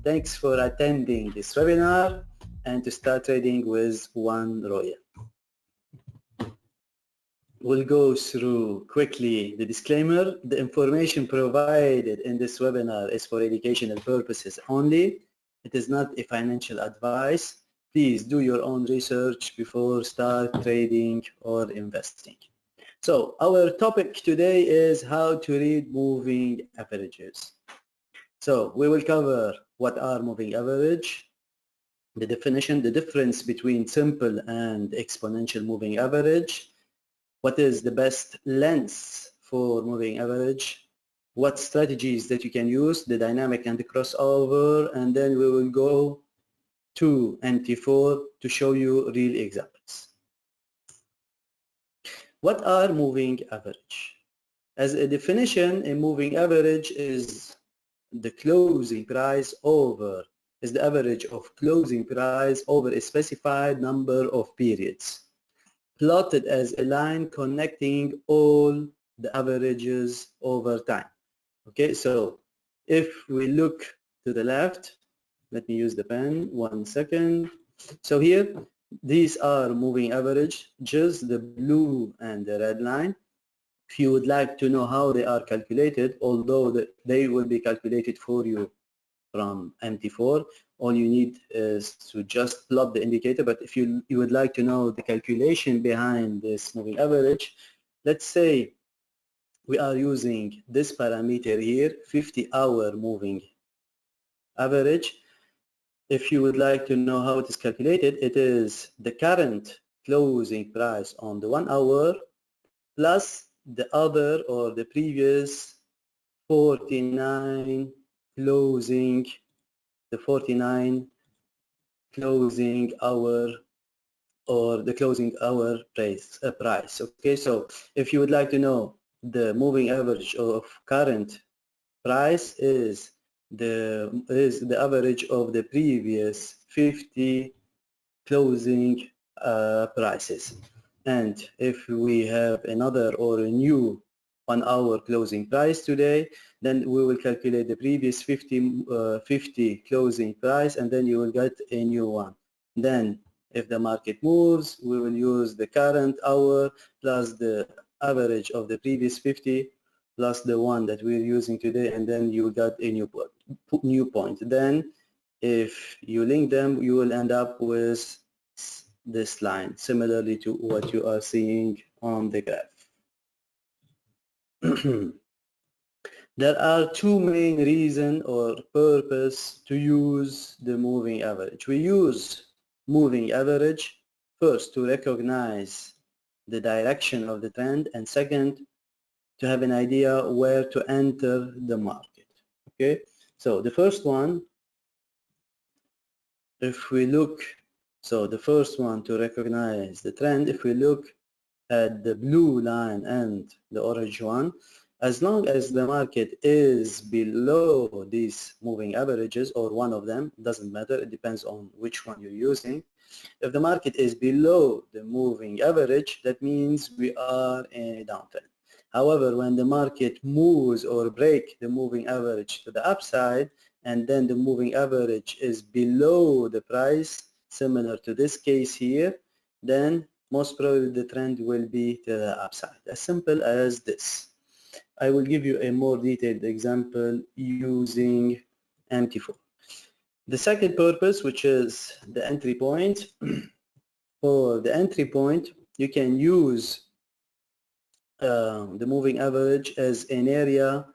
Thanks for attending this webinar and to start trading with OneRoyal. We'll go through quickly the disclaimer. The information provided in this webinar is for educational purposes only. It is not a financial advice. Please do your own research before start trading or investing. So our topic today is how to read moving averages. So we will cover what are moving average, the definition, the difference between simple and exponential moving average, what is the best length for moving average, what strategies that you can use, the dynamic and the crossover, and then we will go to MT4 to show you real examples. What are moving average? As a definition, a moving average is the closing price over, is the average of closing price over a specified number of periods, plotted as a line connecting all the averages over time. Okay, so if we look to the left, let me use the pen, 1 second. So here, these are moving average, just the blue and the red line. If you would like to know how they are calculated, although they will be calculated for you from MT4, all you need is to just plot the indicator. But if you would like to know the calculation behind this moving average, let's say we are using this parameter here, 50-hour moving average. If you would like to know how it is calculated, it is the current closing price on the 1 hour plus the other or the previous 49 closing, the 49 closing hour or the closing hour price. Okay, so if you would like to know the moving average of current price is the average of the previous 50 closing prices. And if we have another or a new 1 hour closing price today, then we will calculate the previous 50 closing price, and then you will get a new one. Then if the market moves, we will use the current hour plus the average of the previous 50 plus the one that we're using today, and then you got a new point. Then if you link them, you will end up with this line, similarly to what you are seeing on the graph. There are two main reasons or purpose to use the moving average. We use moving average first to recognize the direction of the trend, and second, to have an idea where to enter the market. Okay, so the first one, if we look, so the first one to recognize the trend, if we look at the blue line and the orange one, as long as the market is below these moving averages or one of them, doesn't matter, it depends on which one you're using. If the market is below the moving average, that means we are in a downtrend. However, when the market moves or break the moving average to the upside, and then the moving average is below the price, similar to this case here, then most probably the trend will be to the upside. As simple as this. I will give you a more detailed example using MT4. The second purpose, which is the entry point. For the entry point, you can use the moving average as an area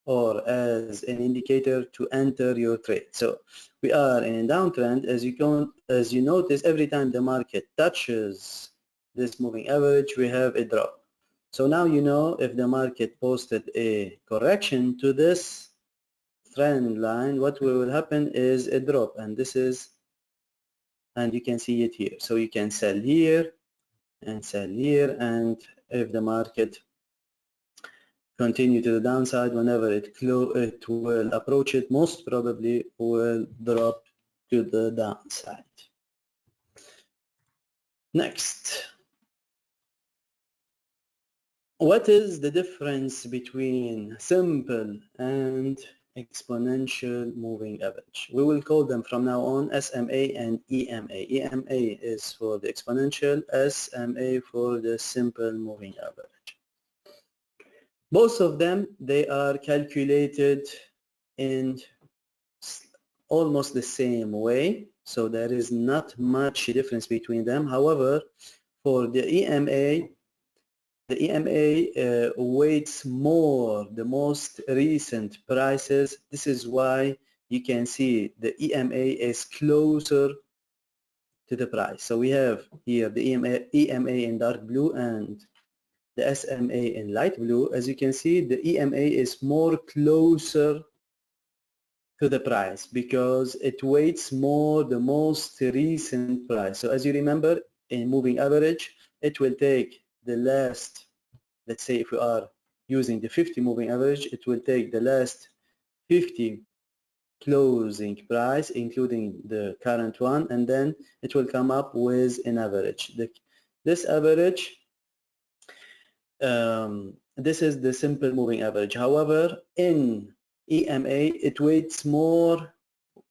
or as an indicator to enter your trade. So we are in a downtrend. As you notice, every time the market touches this moving average, we have a drop. So now you know if the market posted a correction to this trend line, what will happen is a drop, and this is, and you can see it here. So you can sell here and sell here, and if the market continue to the downside, whenever it will approach it, most probably will drop to the downside. Next, what is the difference between simple and exponential moving average. We will call them from now on SMA and EMA. EMA is for the exponential, SMA for the simple moving average. Both of them, they are calculated in almost the same way, so there is not much difference between them. However, for the EMA weights more the most recent prices. This is why you can see the EMA is closer to the price. So we have here the EMA in dark blue and the SMA in light blue. As you can see, the EMA is more closer to the price because it weights more the most recent price. So as you remember, in moving average, it will take the last, let's say if we are using the 50 moving average, it will take the last 50 closing price, including the current one, and then it will come up with an average. This average, this is the simple moving average. However, in EMA, it weights more,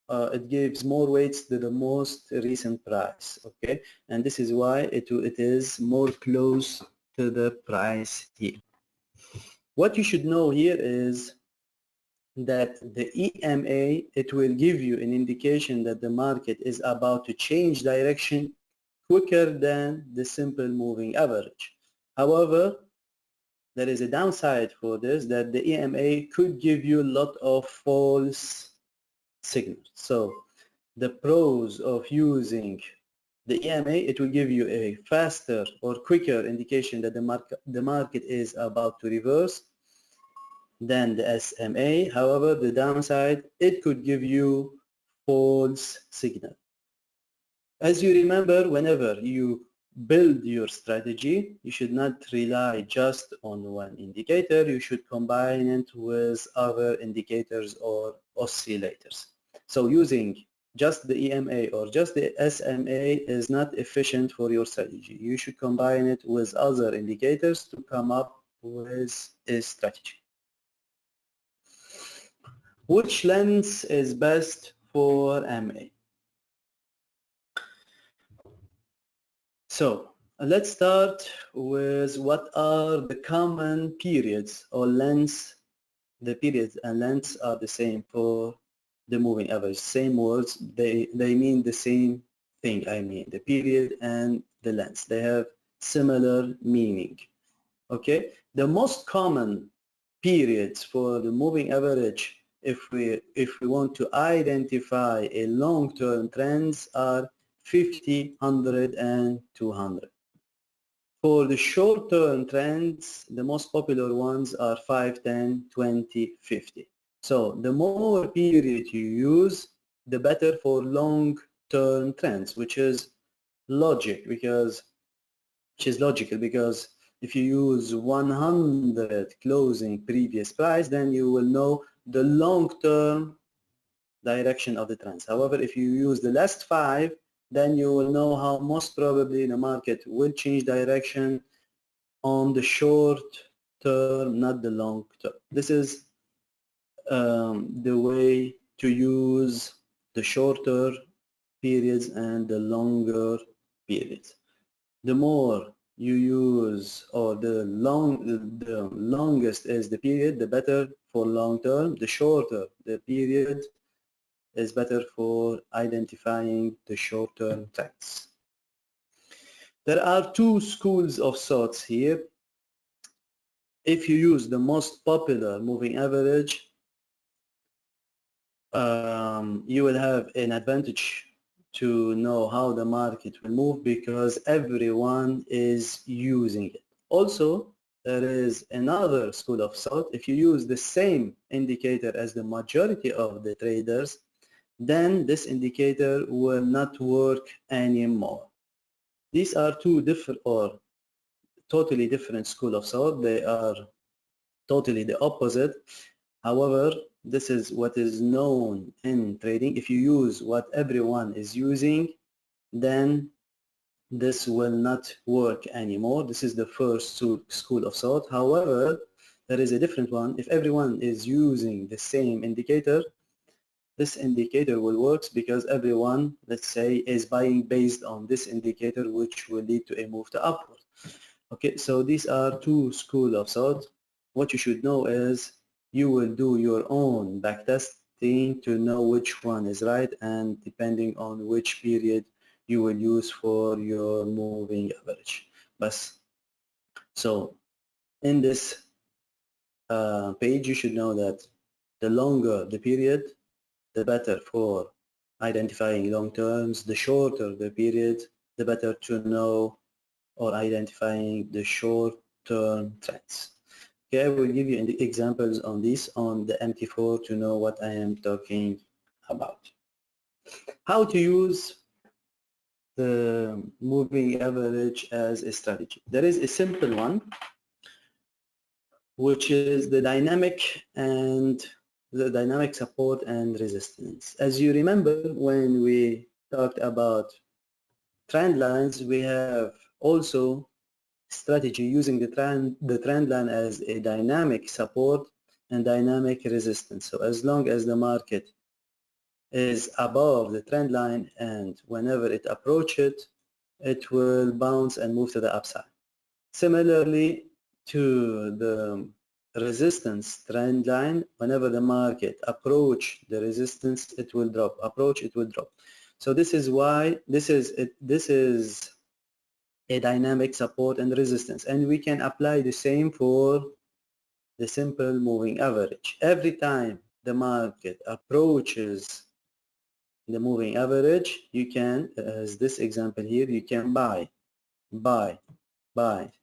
it gives more weights to the most recent price, okay? And this is why it is more close to the price here. What you should know here is that the EMA, it will give you an indication that the market is about to change direction quicker than the simple moving average. However, there is a downside for this, that the EMA could give you a lot of false signals. So the pros of using the EMA, it will give you a faster or quicker indication that the market is about to reverse than the SMA. However, the downside, it could give you false signal. As you remember, whenever you build your strategy, you should not rely just on one indicator. You should combine it with other indicators or oscillators. So using just the EMA or just the SMA is not efficient for your strategy. You should combine it with other indicators to come up with a strategy. Which lens is best for MA? So let's start with what are the common periods or lengths. The periods and lengths are the same for the moving average. Same words, they mean the same thing. I mean the period and the length. They have similar meaning. Okay, the most common periods for the moving average, if we want to identify a long-term trends, are 50, 100, and 200. For the short-term trends, the most popular ones are 5, 10, 20, 50. So the more period you use, the better for long-term trends, which is logical because if you use 100 closing previous price, then you will know the long-term direction of the trends. However, if you use the last 5, then you will know how most probably the market will change direction on the short term, not the long term. This is the way to use the shorter periods and the longer periods. The more you use, or the longest is the period, the better for long term. The shorter the period is better for identifying the short-term trends. There are two schools of thoughts here. If you use the most popular moving average, you will have an advantage to know how the market will move because everyone is using it. Also, there is another school of thought. If you use the same indicator as the majority of the traders, then this indicator will not work anymore. These are two different or totally different school of thought. They are totally the opposite. However, this is what is known in trading. If you use what everyone is using, then this will not work anymore. This is the first school of thought. However, there is a different one, if everyone is using the same indicator, this indicator will work because everyone, let's say, is buying based on this indicator, which will lead to a move to upward. Okay, so these are two schools of thought. What you should know is you will do your own backtesting to know which one is right, and depending on which period you will use for your moving average. So in this page, you should know that the longer the period, the better for identifying long terms. The shorter the period, the better to know or identifying the short-term trends. Okay, I will give you examples on this on the MT4 to know what I am talking about. How to use the moving average as a strategy. There is a simple one, which is the dynamic support and resistance. As you remember, when we talked about trend lines, we have also strategy using the trend line as a dynamic support and dynamic resistance. So as long as the market is above the trend line, and whenever it approaches it will bounce and move to the upside. Similarly to the resistance trend line, whenever the market approach the resistance, it will drop. Approach, it will drop. So this is why this is a dynamic support and resistance, and we can apply the same for the simple moving average. Every time the market approaches the moving average, you can, as this example here, you can buy,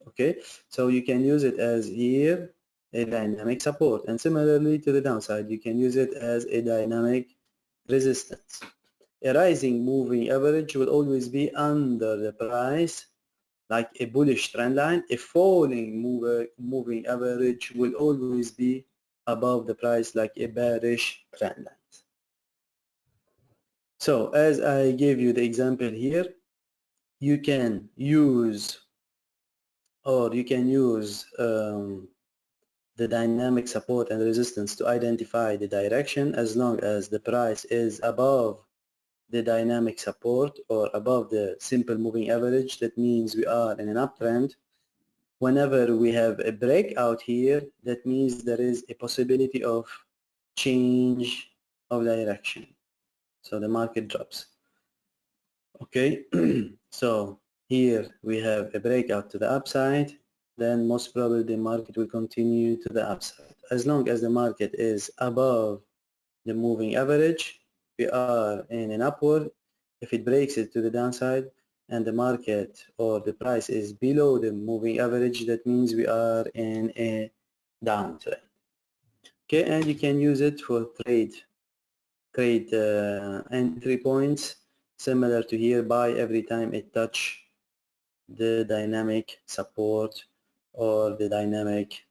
okay? So you can use it as here a dynamic support, and similarly to the downside, you can use it as a dynamic resistance. A rising moving average will always be under the price, like a bullish trend line. A falling moving average will always be above the price, like a bearish trend line. So as I gave you the example here, you can use the dynamic support and resistance to identify the direction. As long as the price is above the dynamic support or above the simple moving average, that means we are in an uptrend. Whenever we have a breakout here, that means there is a possibility of change of direction. So the market drops. Okay, so here we have a breakout to the upside, then most probably the market will continue to the upside. As long as the market is above the moving average, we are in an upward. If it breaks it to the downside and the market or the price is below the moving average, that means we are in a downtrend. Okay, and you can use it for trade entry points, similar to here, buy every time it touch the dynamic support or the dynamic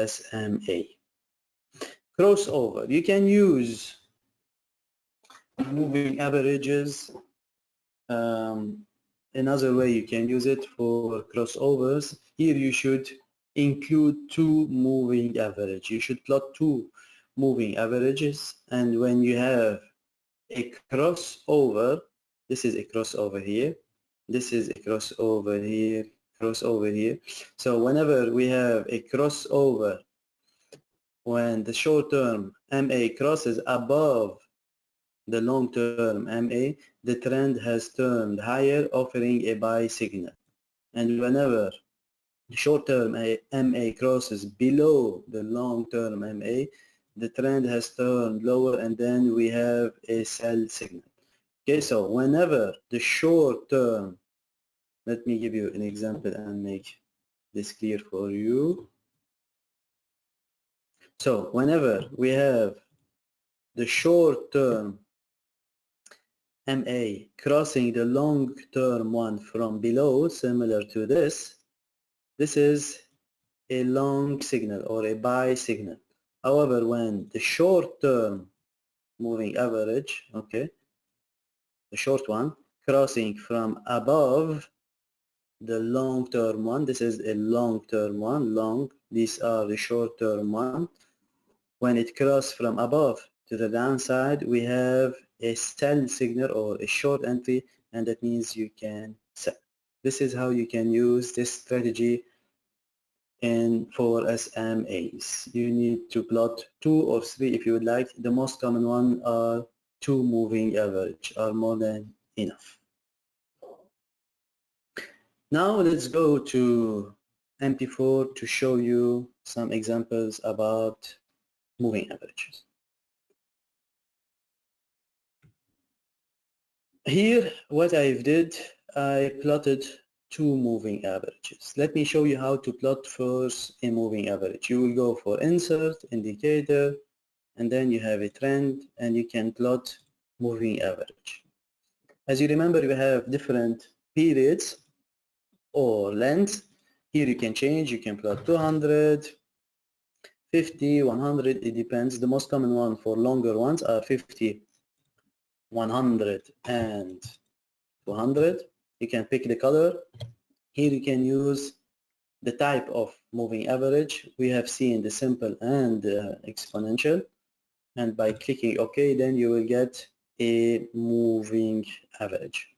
SMA. Crossover, you can use moving averages. Another way you can use it for crossovers, here you should include two moving average. You should plot two moving averages, and when you have a crossover, this is a crossover here, this is a crossover here, crossover here. So whenever we have a crossover, when the short-term MA crosses above the long-term MA, the trend has turned higher, offering a buy signal. And whenever the short-term MA crosses below the long-term MA, the trend has turned lower, and then we have a sell signal. Okay, so whenever the short-term, let me give you an example and make this clear for you. So whenever we have the short-term MA crossing the long-term one from below, similar to this is a long signal or a buy signal. However, when the short-term moving average, okay, the short one, crossing from above the long-term one. This is a long-term one, long. These are the short-term one. When it crosses from above to the downside, we have a sell signal or a short entry, and that means you can sell. This is how you can use this strategy for SMAs. You need to plot 2 or 3 if you would like. The most common one are 2 moving average, are more than enough. Now let's go to MT4 to show you some examples about moving averages. Here, what I did, I plotted 2 moving averages. Let me show you how to plot first a moving average. You will go for insert, indicator, and then you have a trend, and you can plot moving average. As you remember, we have different periods or lengths. Here you can change, you can plot 200, 50, 100, it depends. The most common one for longer ones are 50, 100, and 200. You can pick the color. Here you can use the type of moving average. We have seen the simple and exponential, and by clicking OK, then you will get a moving average.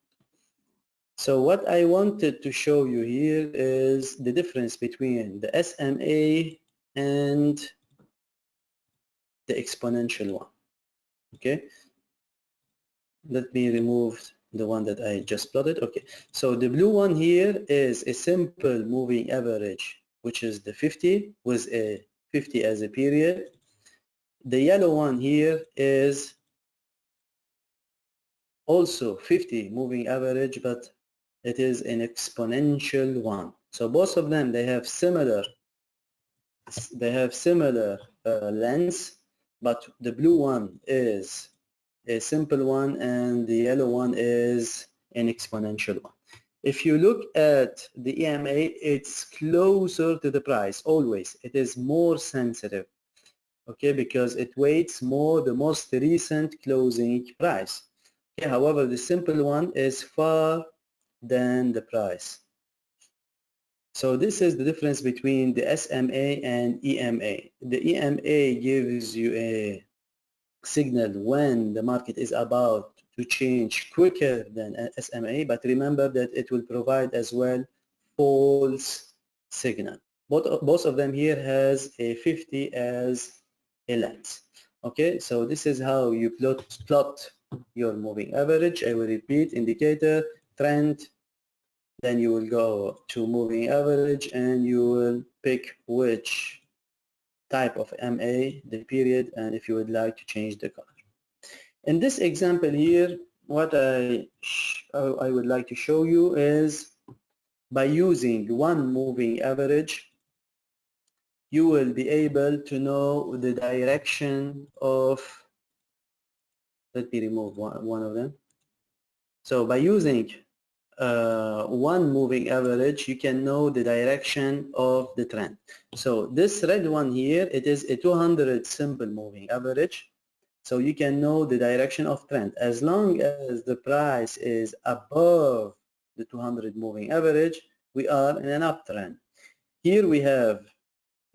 So what I wanted to show you here is the difference between the SMA and the exponential one. Okay, let me remove the one that I just plotted. Okay, so the blue one here is a simple moving average, which is the 50 with a 50 as a period. The yellow one here is also 50 moving average, but it is an exponential one. So both of them, they have similar lengths, but the blue one is a simple one and the yellow one is an exponential one. If you look at the EMA, it's closer to the price always. It is more sensitive, okay, because it weights more the most recent closing price. Okay, however, the simple one is far than the price. So this is the difference between the SMA and EMA. The EMA gives you a signal when the market is about to change quicker than SMA, but remember that it will provide as well false signal. Both of them here has a 50 as a length. Okay, so this is how you plot your moving average. I will repeat: indicator, trend, then you will go to moving average and you will pick which type of MA, the period, and if you would like to change the color. In this example here, what I would like to show you is by using one moving average, you will be able to know the direction of, let me remove one of them. So by using one moving average, you can know the direction of the trend. So this red one here, it is a 200 simple moving average. So you can know the direction of trend. As long as the price is above the 200 moving average, we are in an uptrend. Here we have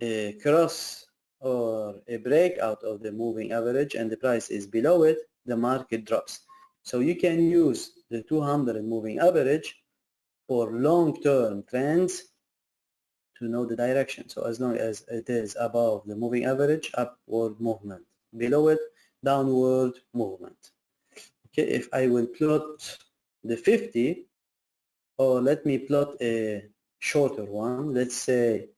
a cross or a breakout of the moving average and the price is below it, the market drops. So you can use the 200 moving average for long-term trends to know the direction. So as long as it is above the moving average, upward movement. Below it, downward movement. Okay, if I will plot the 50, or let me plot a shorter one, let's say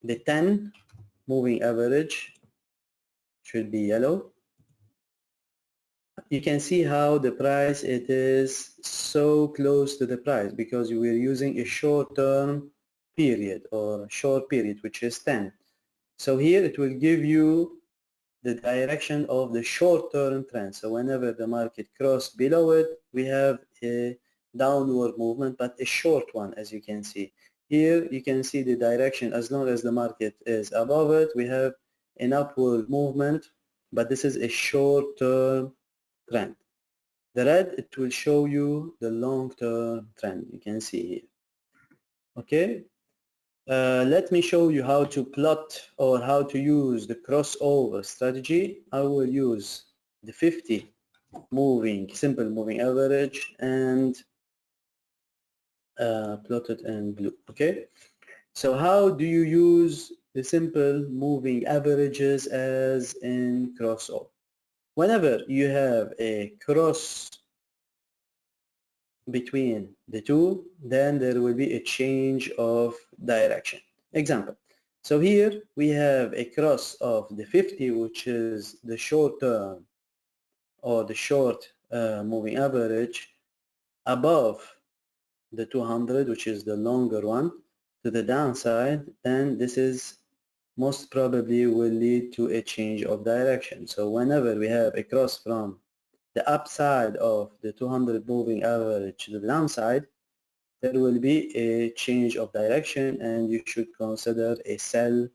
the 10 moving average should be yellow. You can see how the price, it is so close to the price because we are using a short-term period or short period, which is 10. So here it will give you the direction of the short-term trend. So whenever the market crosses below it, we have a downward movement, but a short one, as you can see. Here you can see the direction. As long as the market is above it, we have an upward movement, but this is a short-term trend. The red, it will show you the long-term trend. You can see here. Okay, let me show you how to plot or how to use the crossover strategy. I will use the 50 simple moving average and plot it in blue. Okay, so how do you use the simple moving averages as in crossover? Whenever you have a cross between the two, then there will be a change of direction. Example. So here we have a cross of the 50, which is the short term or the short moving average, above the 200, which is the longer one, to the downside, and this is most probably will lead to a change of direction. So whenever we have a cross from the upside of the 200 moving average to the downside, there will be a change of direction and you should consider a sell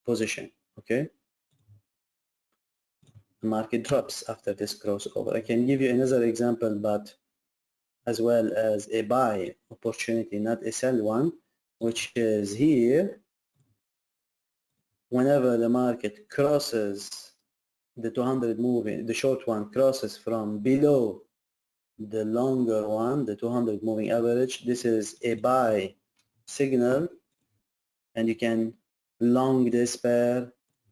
position. Okay, the market drops after this crossover. I can give you another example, but as well as a buy opportunity, not a sell one, which is here. Whenever the market crosses the 200 moving, the short one crosses from below the longer one, the 200 moving average, this is a buy signal, and you can long this pair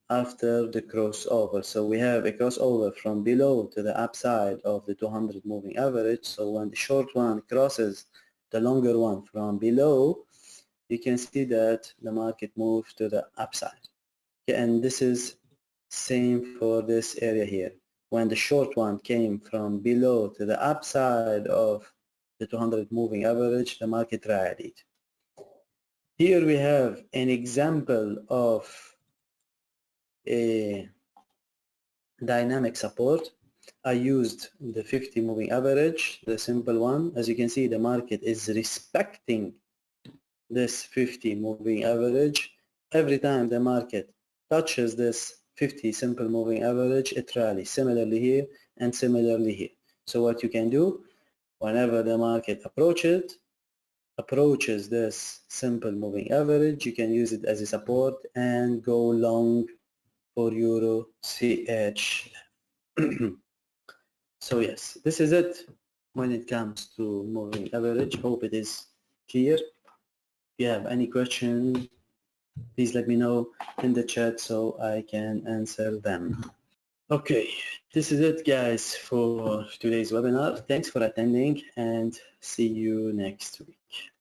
after the crossover. So we have a crossover from below to the upside of the 200 moving average. So when the short one crosses the longer one from below, you can see that the market moves to the upside. Okay, and this is same for this area here. When the short one came from below to the upside of the 200 moving average, the market rallied. Here we have an example of a dynamic support. I used the 50 moving average, the simple one. As you can see, the market is respecting this 50 moving average. Every time the market touches this 50 simple moving average, it rallies. Similarly here and similarly here. So what you can do, whenever the market approaches this simple moving average, you can use it as a support and go long for Euro CH. So yes, this is it when it comes to moving average. Hope it is clear. If you have any question, please let me know in the chat so I can answer them. Okay, this is it guys for today's webinar. Thanks for attending and see you next week.